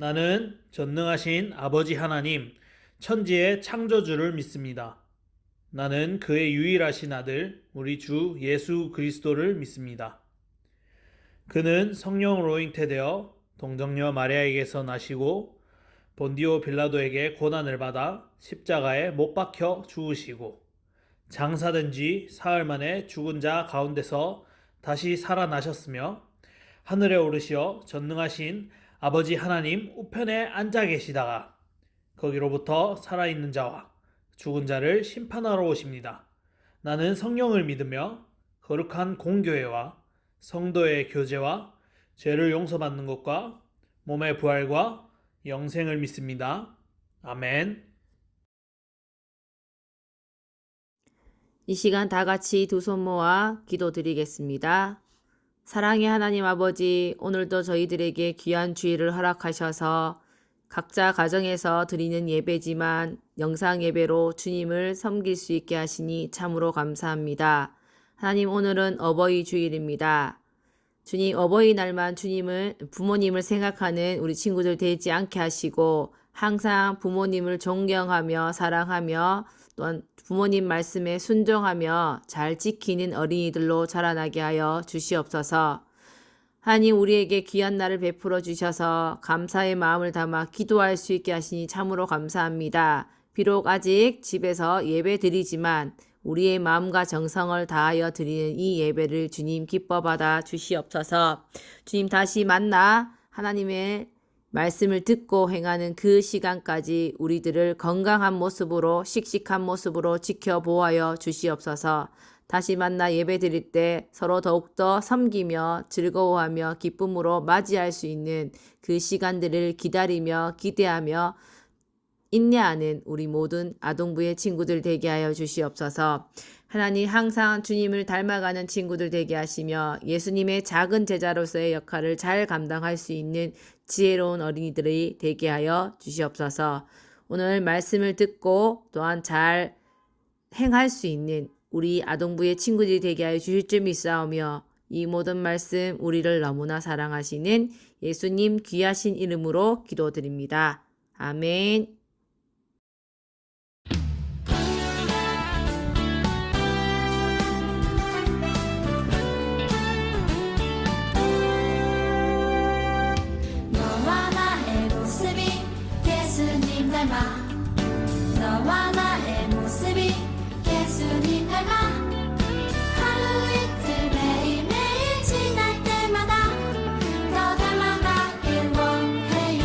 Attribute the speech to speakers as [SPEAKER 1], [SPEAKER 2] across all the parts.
[SPEAKER 1] 나는 전능하신 아버지 하나님, 천지의 창조주를 믿습니다. 나는 그의 유일하신 아들, 우리 주 예수 그리스도를 믿습니다. 그는 성령으로 잉태되어 동정녀 마리아에게서 나시고 본디오 빌라도에게 고난을 받아 십자가에 못 박혀 죽으시고 장사된 지 사흘 만에 죽은 자 가운데서 다시 살아나셨으며 하늘에 오르시어 전능하신 아버지 하나님 우편에 앉아 계시다가 거기로부터 살아있는 자와 죽은 자를 심판하러 오십니다. 나는 성령을 믿으며 거룩한 공교회와 성도의 교제와 죄를 용서받는 것과 몸의 부활과 영생을 믿습니다. 아멘.
[SPEAKER 2] 이 시간 다 같이 두 손 모아 기도드리겠습니다. 사랑의 하나님 아버지, 오늘도 저희들에게 귀한 주일을 허락하셔서 각자 가정에서 드리는 예배지만 영상 예배로 주님을 섬길 수 있게 하시니 참으로 감사합니다. 하나님, 오늘은 어버이 주일입니다. 주님, 어버이날만 부모님을 생각하는 우리 친구들 되지 않게 하시고 항상 부모님을 존경하며 사랑하며 또한 부모님 말씀에 순종하며 잘 지키는 어린이들로 자라나게 하여 주시옵소서. 하나님, 우리에게 귀한 날을 베풀어 주셔서 감사의 마음을 담아 기도할 수 있게 하시니 참으로 감사합니다. 비록 아직 집에서 예배 드리지만 우리의 마음과 정성을 다하여 드리는 이 예배를 주님 기뻐 받아 주시옵소서. 주님, 다시 만나 하나님의 말씀을 듣고 행하는 그 시간까지 우리들을 건강한 모습으로 씩씩한 모습으로 지켜보아여 주시옵소서. 다시 만나 예배 드릴 때 서로 더욱더 섬기며 즐거워하며 기쁨으로 맞이할 수 있는 그 시간들을 기다리며 기대하며 인내하는 우리 모든 아동부의 친구들 되게 하여 주시옵소서. 하나님, 항상 주님을 닮아가는 친구들 되게 하시며 예수님의 작은 제자로서의 역할을 잘 감당할 수 있는 지혜로운 어린이들이 되게 하여 주시옵소서. 오늘 말씀을 듣고 또한 잘 행할 수 있는 우리 아동부의 친구들이 되게 하여 주실 줄 믿사오며 이 모든 말씀 우리를 너무나 사랑하시는 예수님 귀하신 이름으로 기도드립니다. 아멘.
[SPEAKER 3] 너와 나의 모습이 예수님 닮아 너와 나의 모습이 예수님 닮아 하루 이틀 매일매일 지날 때마다 더 닮아가길 원해요.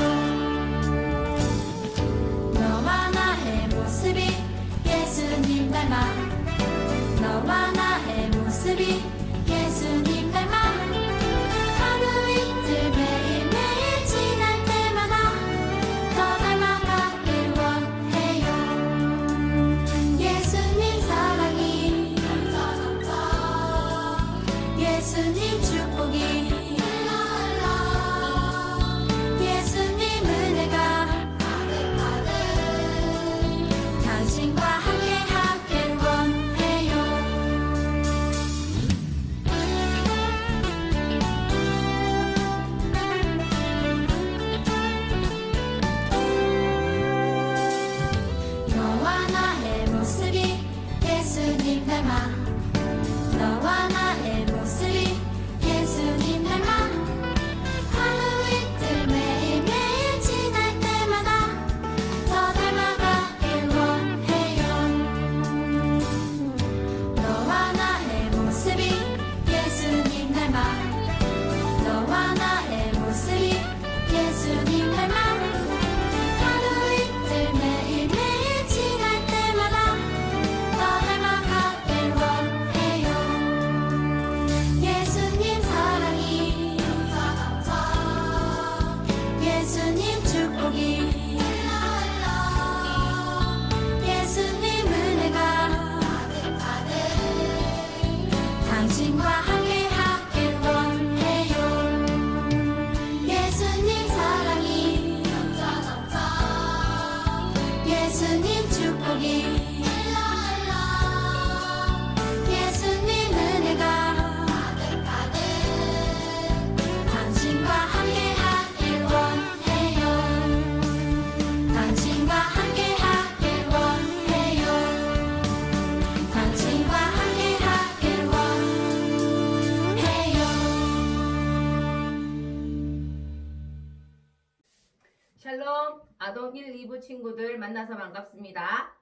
[SPEAKER 2] 아동 1, 2부 친구들 만나서 반갑습니다.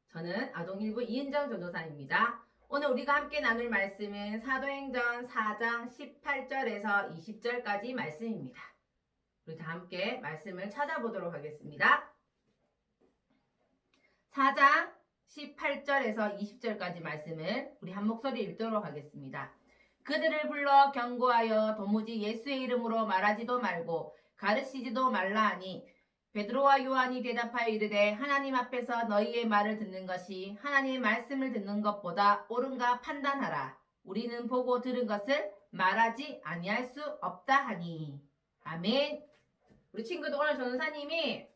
[SPEAKER 2] 저는 아동 1부 이은정 전도사입니다. 오늘 우리가 함께 나눌 말씀은 사도행전 4장 18절에서 20절까지 말씀입니다. 우리 다 함께 말씀을 찾아보도록 하겠습니다. 4장 18절에서 20절까지 말씀을 우리 한 목소리 읽도록 하겠습니다. 그들을 불러 경고하여 도무지 예수의 이름으로 말하지도 말고 가르치지도 말라 하니 베드로와 요한이 대답하여 이르되 하나님 앞에서 너희의 말을 듣는 것이 하나님의 말씀을 듣는 것보다 옳은가 판단하라. 우리는 보고 들은 것을 말하지 아니할 수 없다 하니. 아멘. 우리 친구들 오늘 전도사님이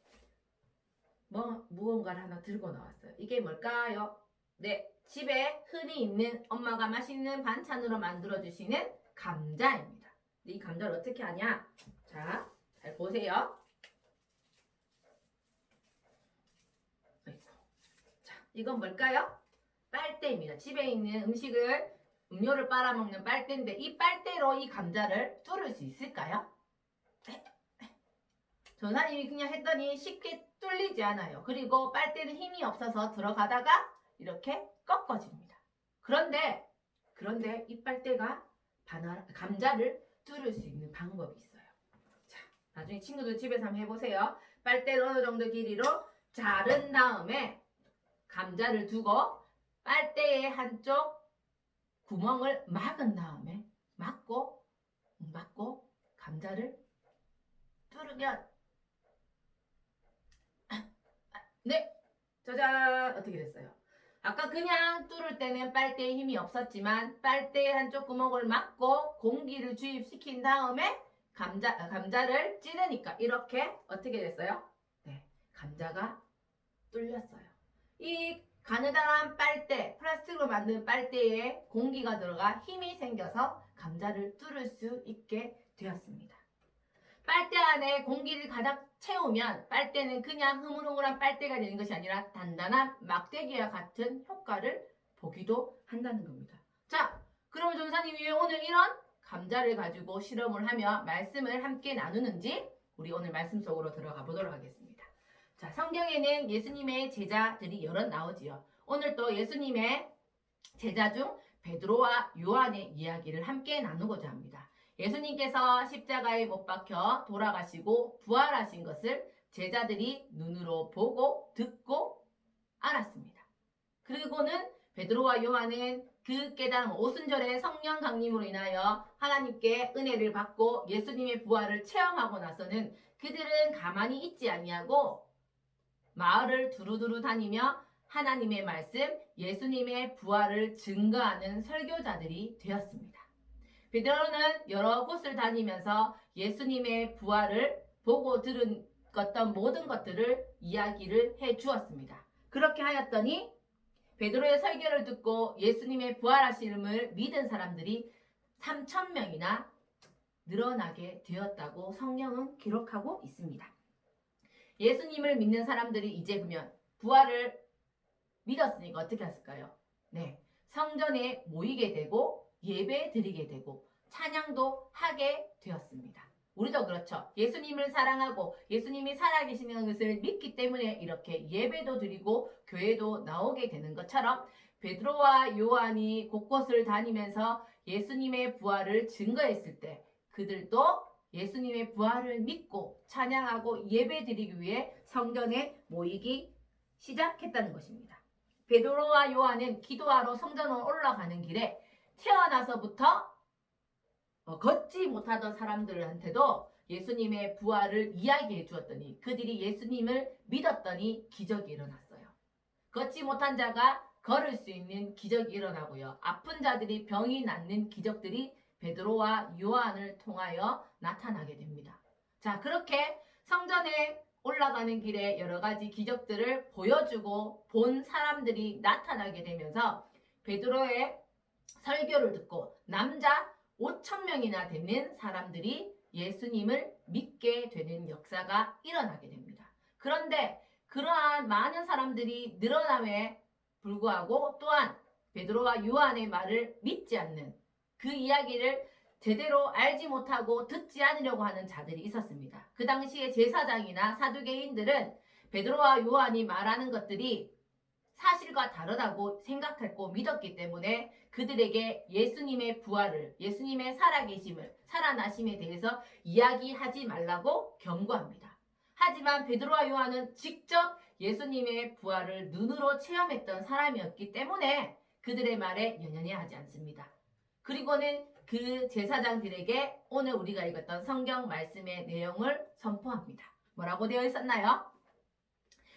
[SPEAKER 2] 무언가를 하나 들고 나왔어요. 이게 뭘까요? 네, 집에 흔히 있는 엄마가 맛있는 반찬으로 만들어주시는 감자입니다. 이 감자를 어떻게 하냐? 자, 잘 보세요. 자, 이건 뭘까요? 빨대입니다. 집에 있는 음료를 빨아먹는 빨대인데 이 빨대로 이 감자를 뚫을 수 있을까요? 전사님이 그냥 했더니 쉽게 뚫리지 않아요. 그리고 빨대는 힘이 없어서 들어가다가 이렇게 꺾어집니다. 그런데 이 빨대가 감자를 뚫을 수 있는 방법이 있어요. 자, 나중에 친구들 집에서 한번 해보세요. 빨대를 어느 정도 길이로 자른 다음에 감자를 두고 빨대의 한쪽 구멍을 막은 다음에 막고 감자를 뚫으면 네, 짜잔, 어떻게 됐어요? 아까 그냥 뚫을 때는 빨대에 힘이 없었지만 빨대의 한쪽 구멍을 막고 공기를 주입시킨 다음에 감자를 찌르니까 이렇게 어떻게 됐어요? 네, 감자가 뚫렸어요. 이 가느다란 빨대, 플라스틱으로 만든 빨대에 공기가 들어가 힘이 생겨서 감자를 뚫을 수 있게 되었습니다. 빨대 안에 공기를 가득 채우면 빨대는 그냥 흐물흐물한 빨대가 되는 것이 아니라 단단한 막대기와 같은 효과를 보기도 한다는 겁니다. 자, 그럼 전사님이 왜 오늘 이런 감자를 가지고 실험을 하며 말씀을 함께 나누는지 우리 오늘 말씀 속으로 들어가 보도록 하겠습니다. 자, 성경에는 예수님의 제자들이 여럿 나오지요. 오늘 또 예수님의 제자 중 베드로와 요한의 이야기를 함께 나누고자 합니다. 예수님께서 십자가에 못 박혀 돌아가시고 부활하신 것을 제자들이 눈으로 보고 듣고 알았습니다. 그리고는 베드로와 요한은 그 깨달음 오순절의 성령 강림으로 인하여 하나님께 은혜를 받고 예수님의 부활을 체험하고 나서는 그들은 가만히 있지 아니하고 마을을 두루두루 다니며 하나님의 말씀, 예수님의 부활을 증거하는 설교자들이 되었습니다. 베드로는 여러 곳을 다니면서 예수님의 부활을 보고 들은 어떤 모든 것들을 이야기를 해 주었습니다. 그렇게 하였더니 베드로의 설교를 듣고 예수님의 부활하심을 믿은 사람들이 3,000명이나 늘어나게 되었다고 성경은 기록하고 있습니다. 예수님을 믿는 사람들이 이제 그러면 부활을 믿었으니까 어떻게 했을까요? 네, 성전에 모이게 되고 예배 드리게 되고 찬양도 하게 되었습니다. 우리도 그렇죠. 예수님을 사랑하고 예수님이 살아계시는 것을 믿기 때문에 이렇게 예배도 드리고 교회도 나오게 되는 것처럼 베드로와 요한이 곳곳을 다니면서 예수님의 부활을 증거했을 때 그들도 예수님의 부활을 믿고 찬양하고 예배 드리기 위해 성전에 모이기 시작했다는 것입니다. 베드로와 요한은 기도하러 성전으로 올라가는 길에 태어나서부터 걷지 못하던 사람들한테도 예수님의 부활을 이야기해 주었더니 그들이 예수님을 믿었더니 기적이 일어났어요. 걷지 못한 자가 걸을 수 있는 기적이 일어나고요. 아픈 자들이 병이 낫는 기적들이 베드로와 요한을 통하여 나타나게 됩니다. 자, 그렇게 성전에 올라가는 길에 여러 가지 기적들을 보여주고 본 사람들이 나타나게 되면서 베드로의 설교를 듣고 남자 5,000명이나 되는 사람들이 예수님을 믿게 되는 역사가 일어나게 됩니다. 그런데 그러한 많은 사람들이 늘어남에 불구하고 또한 베드로와 요한의 말을 믿지 않는 그 이야기를 제대로 알지 못하고 듣지 않으려고 하는 자들이 있었습니다. 그 당시에 제사장이나 사두개인들은 베드로와 요한이 말하는 것들이 사실과 다르다고 생각했고 믿었기 때문에 그들에게 예수님의 부활을, 예수님의 살아계심을, 살아나심에 대해서 이야기하지 말라고 경고합니다. 하지만 베드로와 요한은 직접 예수님의 부활을 눈으로 체험했던 사람이었기 때문에 그들의 말에 연연해하지 않습니다. 그리고는 그 제사장들에게 오늘 우리가 읽었던 성경 말씀의 내용을 선포합니다. 뭐라고 되어 있었나요?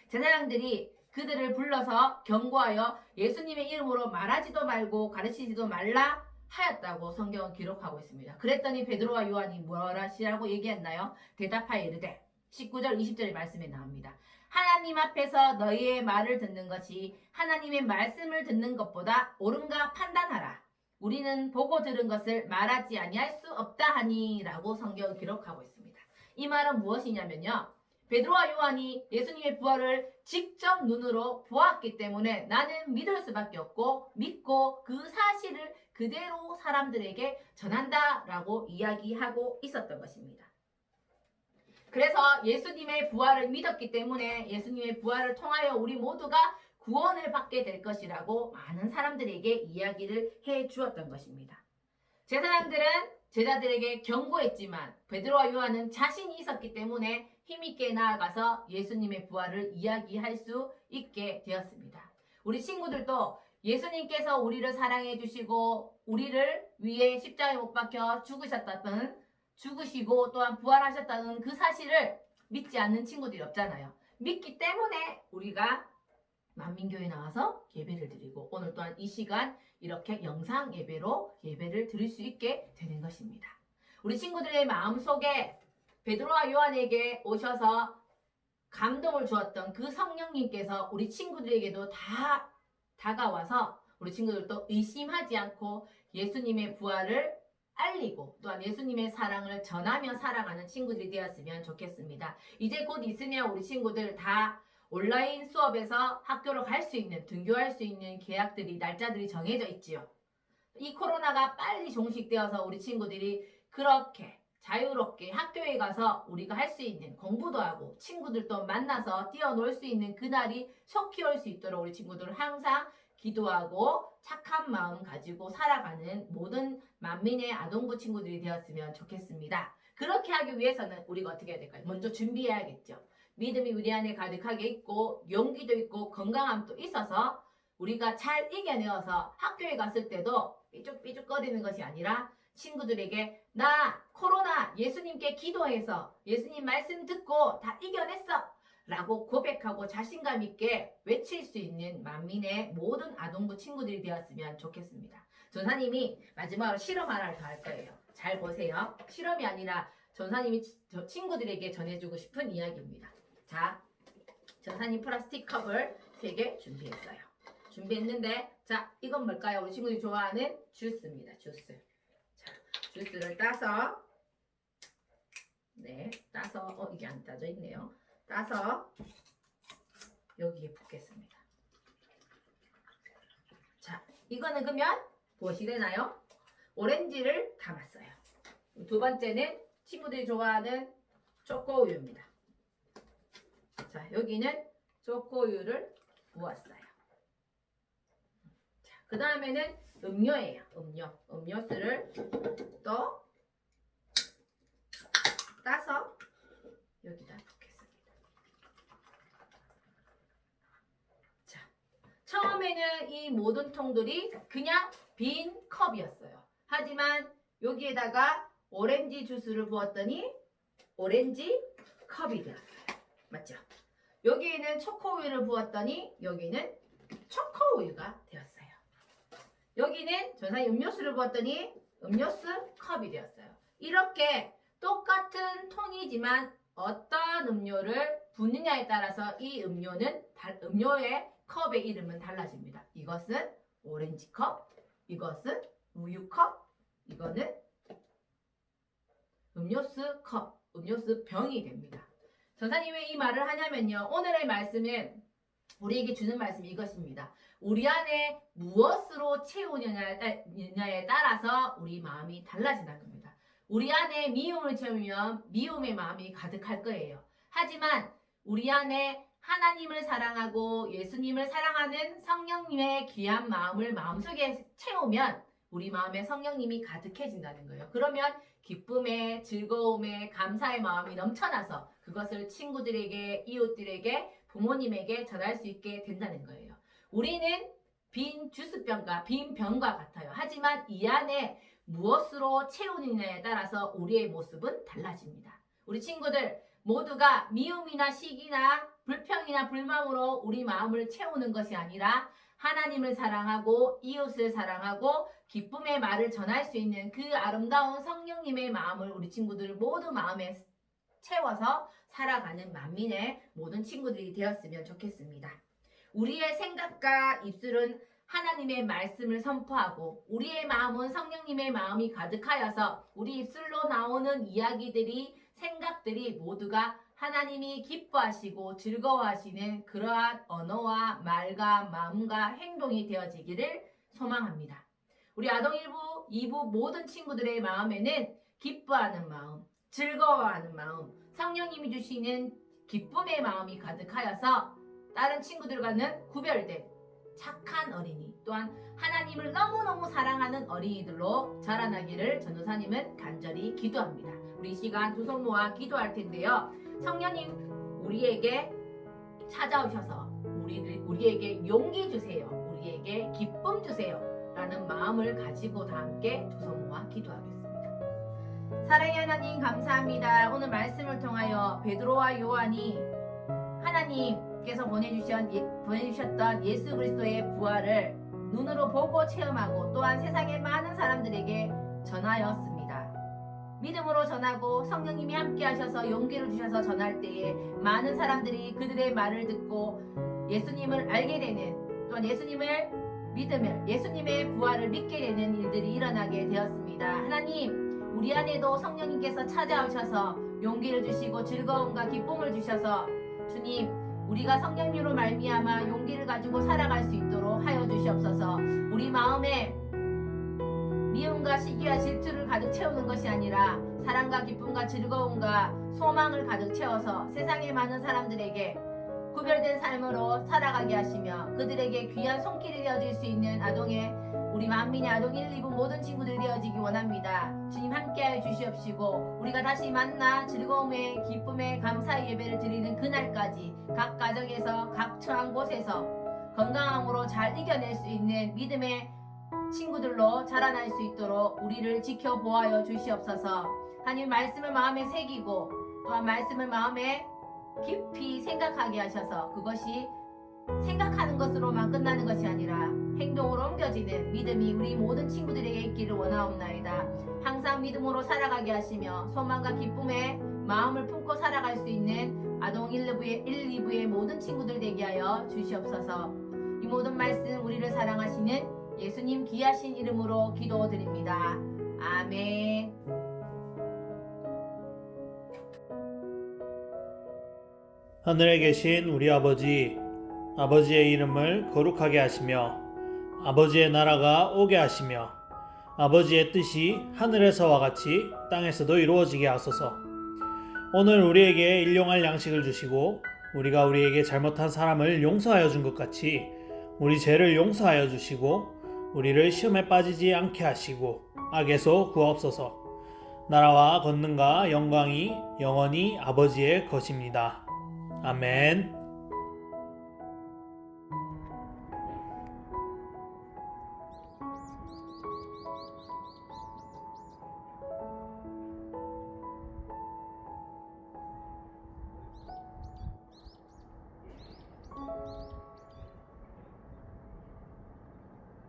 [SPEAKER 2] 제사장들이 그들을 불러서 경고하여 예수님의 이름으로 말하지도 말고 가르치지도 말라 하였다고 성경은 기록하고 있습니다. 그랬더니 베드로와 요한이 뭐라시라고 얘기했나요? 대답하여 이르되 19절 20절의 말씀에 나옵니다. 하나님 앞에서 너희의 말을 듣는 것이 하나님의 말씀을 듣는 것보다 옳은가 판단하라. 우리는 보고 들은 것을 말하지 아니할 수 없다 하니 라고 성경은 기록하고 있습니다. 이 말은 무엇이냐면요. 베드로와 요한이 예수님의 부활을 직접 눈으로 보았기 때문에 나는 믿을 수밖에 없고 믿고 그 사실을 그대로 사람들에게 전한다라고 이야기하고 있었던 것입니다. 그래서 예수님의 부활을 믿었기 때문에 예수님의 부활을 통하여 우리 모두가 구원을 받게 될 것이라고 많은 사람들에게 이야기를 해 주었던 것입니다. 제사장들은 제자들에게 경고했지만 베드로와 요한은 자신이 있었기 때문에 힘있게 나아가서 예수님의 부활을 이야기할 수 있게 되었습니다. 우리 친구들도 예수님께서 우리를 사랑해 주시고 우리를 위해 십자가에 못 박혀 죽으시고 또한 부활하셨다는 그 사실을 믿지 않는 친구들이 없잖아요. 믿기 때문에 우리가 만민교회에 나와서 예배를 드리고 오늘 또한 이 시간 이렇게 영상 예배로 예배를 드릴 수 있게 되는 것입니다. 우리 친구들의 마음속에 베드로와 요한에게 오셔서 감동을 주었던 그 성령님께서 우리 친구들에게도 다 다가와서 우리 친구들도 의심하지 않고 예수님의 부활을 알리고 또한 예수님의 사랑을 전하며 살아가는 친구들이 되었으면 좋겠습니다. 이제 곧 있으면 우리 친구들 다 온라인 수업에서 학교로 갈 수 있는, 등교할 수 있는 계약들이, 날짜들이 정해져 있지요. 이 코로나가 빨리 종식되어서 우리 친구들이 그렇게 자유롭게 학교에 가서 우리가 할 수 있는 공부도 하고 친구들도 만나서 뛰어놀 수 있는 그날이 속히 올 수 있도록 우리 친구들은 항상 기도하고 착한 마음 가지고 살아가는 모든 만민의 아동부 친구들이 되었으면 좋겠습니다. 그렇게 하기 위해서는 우리가 어떻게 해야 될까요? 먼저 준비해야겠죠. 믿음이 우리 안에 가득하게 있고 용기도 있고 건강함도 있어서 우리가 잘 이겨내어서 학교에 갔을 때도 삐죽삐죽거리는 것이 아니라 친구들에게 나 코로나 예수님께 기도해서 예수님 말씀 듣고 다 이겨냈어 라고 고백하고 자신감 있게 외칠 수 있는 만민의 모든 아동부 친구들이 되었으면 좋겠습니다. 전사님이 마지막으로 실험 하나를 더 할 거예요. 잘 보세요. 실험이 아니라 전사님이 저 친구들에게 전해주고 싶은 이야기입니다. 자, 전사님 플라스틱 컵을 3개 준비했어요. 준비했는데 자, 이건 뭘까요? 우리 친구들이 좋아하는 주스입니다. 주스. 자, 주스를 따서 따서 이게 안 따져 있네요. 따서 여기에 붓겠습니다. 자, 이거는 그러면 무엇이 되나요? 오렌지를 담았어요. 두 번째는 친구들이 좋아하는 초코우유입니다. 자, 여기는 초코우유를 부었어요. 자, 그 다음에는 음료예요. 음료수를 또 따서 여기다 붓겠습니다. 자, 처음에는 이 모든 통들이 그냥 빈 컵이었어요. 하지만 여기에다가 오렌지 주스를 부었더니 오렌지 컵이 되었어요. 맞죠? 여기에는 초코우유를 부었더니 여기는 초코우유가 되었어요. 여기는 전사님 음료수를 부었더니 음료수 컵이 되었어요. 이렇게 똑같은 통이지만 어떤 음료를 붓느냐에 따라서 이 음료의 컵의 이름은 달라집니다. 이것은 오렌지 컵, 이것은 우유 컵, 이거는 음료수 컵, 음료수 병이 됩니다. 전사님이 이 말을 하냐면요. 오늘의 말씀은 우리에게 주는 말씀이 이것입니다. 우리 안에 무엇으로 채우느냐에 따라서 우리 마음이 달라진다는 겁니다. 우리 안에 미움을 채우면 미움의 마음이 가득할 거예요. 하지만 우리 안에 하나님을 사랑하고 예수님을 사랑하는 성령님의 귀한 마음을 마음속에 채우면 우리 마음에 성령님이 가득해진다는 거예요. 그러면 기쁨에, 즐거움에, 감사의 마음이 넘쳐나서 그것을 친구들에게, 이웃들에게, 부모님에게 전할 수 있게 된다는 거예요. 우리는 빈 주스병과 빈 병과 같아요. 하지만 이 안에 무엇으로 채우느냐에 따라서 우리의 모습은 달라집니다. 우리 친구들 모두가 미움이나 시기나 불평이나 불만으로 우리 마음을 채우는 것이 아니라 하나님을 사랑하고 이웃을 사랑하고 기쁨의 말을 전할 수 있는 그 아름다운 성령님의 마음을 우리 친구들 모두 마음에 채워서 살아가는 만민의 모든 친구들이 되었으면 좋겠습니다. 우리의 생각과 입술은 하나님의 말씀을 선포하고 우리의 마음은 성령님의 마음이 가득하여서 우리 입술로 나오는 이야기들이 생각들이 모두가 하나님이 기뻐하시고 즐거워하시는 그러한 언어와 말과 마음과 행동이 되어지기를 소망합니다. 우리 아동 1부, 2부 모든 친구들의 마음에는 기뻐하는 마음, 즐거워하는 마음, 성령님이 주시는 기쁨의 마음이 가득하여서 다른 친구들과는 구별된 착한 어린이 또한 하나님을 너무너무 사랑하는 어린이들로 자라나기를 전도사님은 간절히 기도합니다. 우리 이 시간 두 손 모아 기도할 텐데요. 성령님 우리에게 찾아오셔서 우리에게 용기 주세요. 우리에게 기쁨 주세요. 라는 마음을 가지고 다 함께 두 손 모아 기도하겠습니다. 사랑의 하나님 감사합니다. 오늘 말씀을 통하여 베드로와 요한이 하나님께서 보내주셨던 예수 그리스도의 부활을 눈으로 보고 체험하고 또한 세상의 많은 사람들에게 전하였습니다. 믿음으로 전하고 성령님이 함께 하셔서 용기를 주셔서 전할 때에 많은 사람들이 그들의 말을 듣고 예수님을 알게 되는 또한 예수님을 믿으며 예수님의 부활을 믿게 되는 일들이 일어나게 되었습니다. 하나님 우리 안에도 성령님께서 찾아오셔서 용기를 주시고 즐거움과 기쁨을 주셔서 주님 우리가 성령님으로 말미암아 용기를 가지고 살아갈 수 있도록 하여 주시옵소서. 우리 마음에 미움과 시기와 질투를 가득 채우는 것이 아니라 사랑과 기쁨과 즐거움과 소망을 가득 채워서 세상의 많은 사람들에게 구별된 삶으로 살아가게 하시며 그들에게 귀한 손길이 되어질 수 있는 우리 만민의 아동 1, 2부 모든 친구들이 되어지기 원합니다. 주님 함께하여 주시옵시고 우리가 다시 만나 즐거움의 기쁨의 감사의 예배를 드리는 그날까지 각 가정에서 각 처한 곳에서 건강함으로 잘 이겨낼 수 있는 믿음의 친구들로 자라날 수 있도록 우리를 지켜보아여 주시옵소서. 하나님 말씀을 마음에 새기고 또한 말씀을 마음에 깊이 생각하게 하셔서 그것이 생각하는 것으로만 끝나는 것이 아니라 행동으로 옮겨지는 믿음이 우리 모든 친구들에게 있기를 원하옵나이다. 항상 믿음으로 살아가게 하시며 소망과 기쁨의 마음을 품고 살아갈 수 있는 아동 1, 2부의 모든 친구들 되게 하여 주시옵소서. 이 모든 말씀 우리를 사랑하시는 예수님 귀하신 이름으로 기도드립니다. 아멘.
[SPEAKER 1] 하늘에 계신 우리 아버지, 아버지의 이름을 거룩하게 하시며 아버지의 나라가 오게 하시며 아버지의 뜻이 하늘에서와 같이 땅에서도 이루어지게 하소서. 오늘 우리에게 일용할 양식을 주시고 우리가 우리에게 잘못한 사람을 용서하여 준 것 같이 우리 죄를 용서하여 주시고 우리를 시험에 빠지지 않게 하시고 악에서 구하옵소서. 나라와 권능과 영광이 영원히 아버지의 것입니다. 아멘.